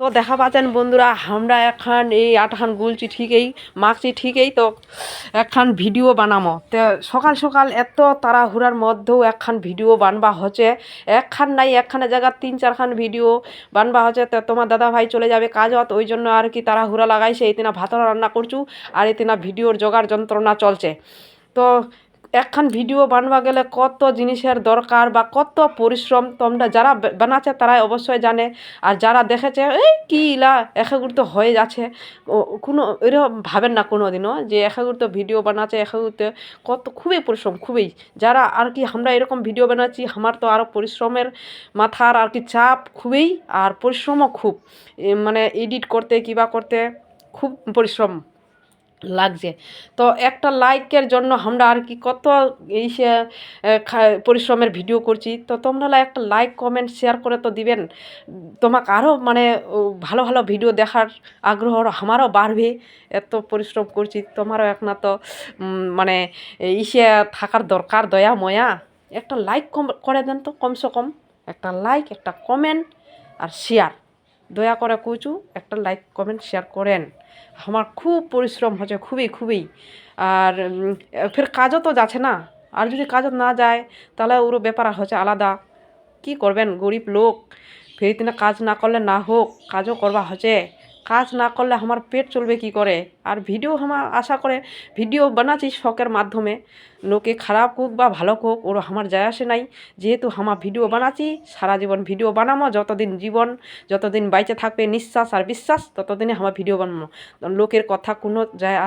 তো দেখা পাচ্ছেন বন্ধুরা, আমরা এখন এই আটখান গুলছি ঠিকই, মাখছি ঠিকই, তো একখান ভিডিও বানামো। তো সকাল সকাল এত তাড়াহুড়ার মধ্যেও একখান ভিডিও বানবা হচ্ছে, একখান নাই একখানের জায়গা 3-4খান ভিডিও বানবা হচ্ছে। তো তোমার দাদা ভাই চলে যাবে কাজত, ওই জন্য আর কি তাড়াহুড়া লাগাইছে। এই তিনা ভাত রান্না করছু আর এই তিনা ভিডিওর জোগাড় যন্ত্রণা চলছে। তো একখান ভিডিও বানবা গেলে কত জিনিসের দরকার বা কত পরিশ্রম, তোমরা যারা বানাচ্ছে তারাই অবশ্যই জানে। আর যারা দেখেছে এই কি ইলা একাগুড়ি হয়ে যাচ্ছে, কোনো এরকম ভাবেন না কোনো দিনও যে একাগুড়ি ভিডিও বানাচ্ছে, একাগুড়িতে কত খুবই পরিশ্রম, খুবই। যারা আর কি আমরা এরকম ভিডিও বানাচ্ছি, আমার তো আরও পরিশ্রমের মাথার আর কি চাপ খুবই, আর পরিশ্রমও খুব, মানে এডিট করতে কিবা করতে খুব পরিশ্রম লাগছে। তো একটা লাইকের জন্য আমরা আর কি কত এই সে পরিশ্রমের ভিডিও করছি। তো তোমরা একটা লাইক কমেন্ট শেয়ার করে তো দিবেন, তোমাকে আরও মানে ভালো ভালো ভিডিও দেখার আগ্রহ আমারও বাড়বে। এত পরিশ্রম করছি, তোমারও এক না তো মানে ইসে থাকার দরকার, দয়া ময়া। একটা লাইক করে দেন তো, কমসে কম একটা লাইক, একটা কমেন্ট আর শেয়ার, দয়া করে কইচু একটা লাইক কমেন্ট শেয়ার করেন। আমার খুব পরিশ্রম হচ্ছে, খুবই খুবই। আর ফের কাজও তো যাচ্ছে না, আর যদি কাজও না যায় তাহলে ওরও ব্যাপার হচ্ছে আলাদা। কি করবেন গরিব লোক, ফের দিনে কাজ না করলে না হোক, কাজও করবা হচ্ছে। কাজ না করলে আমার পেট চলবে কি করে। আর ভিডিও আমার আশা করে ভিডিও বানাচ্ছি শখের মাধ্যমে, লোকে খারাপ হোক বা ভালো হোক ওর আমার যায় আসে নাই। যেহেতু আমার ভিডিও বানাচ্ছি, সারা জীবন ভিডিও বানাবো, যতদিন জীবন, যতদিন বাইচে থাকবে নিঃশ্বাস আর বিশ্বাস, ততদিনে আমার ভিডিও বানাবো। লোকের কথা কোনো যায়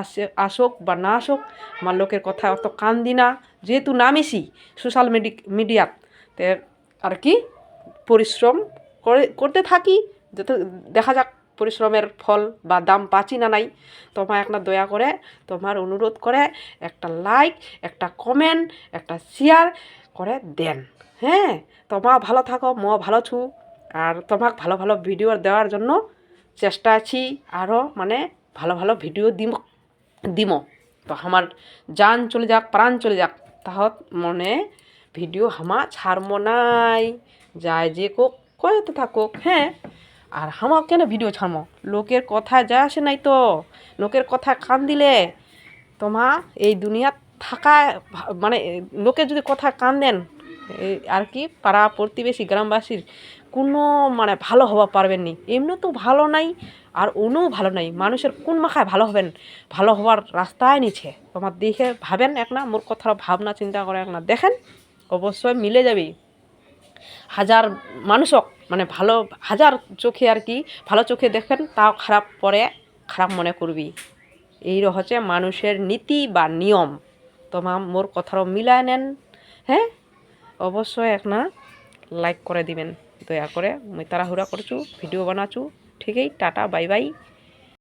আসুক বা না আসুক, আমার লোকের কথা অত কান দি না। যেহেতু নামিছি সোশ্যাল মিডিয়াতে আর কি পরিশ্রম করতে থাকি, যত দেখা যাক পরিশ্রমের ফল বা দাম পাচ্ছি না নাই। তোমার একটা দয়া করে, তোমার অনুরোধ করে একটা লাইক, একটা কমেন্ট, একটা শেয়ার করে দেন। হ্যাঁ, তোমার ভালো থাকো, ভালো ছু। আর তোমাকে ভালো ভালো ভিডিও দেওয়ার জন্য চেষ্টা আছি, আরও মানে ভালো ভালো ভিডিও দিম। তো আমার জান চলে যাক, প্রাণ চলে যাক, তাহত মনে ভিডিও হামা ছাড়মো নাই। যায় যে কোক কয়তে থাকুক। হ্যাঁ, আর হামা কেন ভিডিও ছাড়মো, লোকের কথা যায় আসে নাই। তো লোকের কথা কান দিলে তোমা এই দুনিয়াত থাকা মানে লোকের যদি কথা কান দেন, আর কি পাড়া প্রতিবেশী গ্রামবাসীর কোনো মানে ভালো হওয়া পারবেন নি। এমনি তো ভালো নাই, আর অন্যও ভালো নাই। মানুষের কোন মাখায় ভালো হবেন, ভালো হওয়ার রাস্তায় নিচ্ছে। তোমার দেখে ভাবেন এক না, মোর কথার ভাবনা চিন্তা করে এক না দেখেন, অবশ্যই মিলে যাবে। হাজার মানুষক মানে ভালো হাজার চোখে আর কি ভালো চোখে দেখেন, তাও খারাপ পরে খারাপ মনে করবি। এই হচ্ছে মানুষের নীতি বা নিয়ম। তোমার মোর কথারও মিলায় নেন। হ্যাঁ, অবশ্যই এক না লাইক করে দিবেন দয়া করে। মুই তাড়াহুড়া করছু, ভিডিও বানাচ্ছু ঠিকই। Tata, bye bye.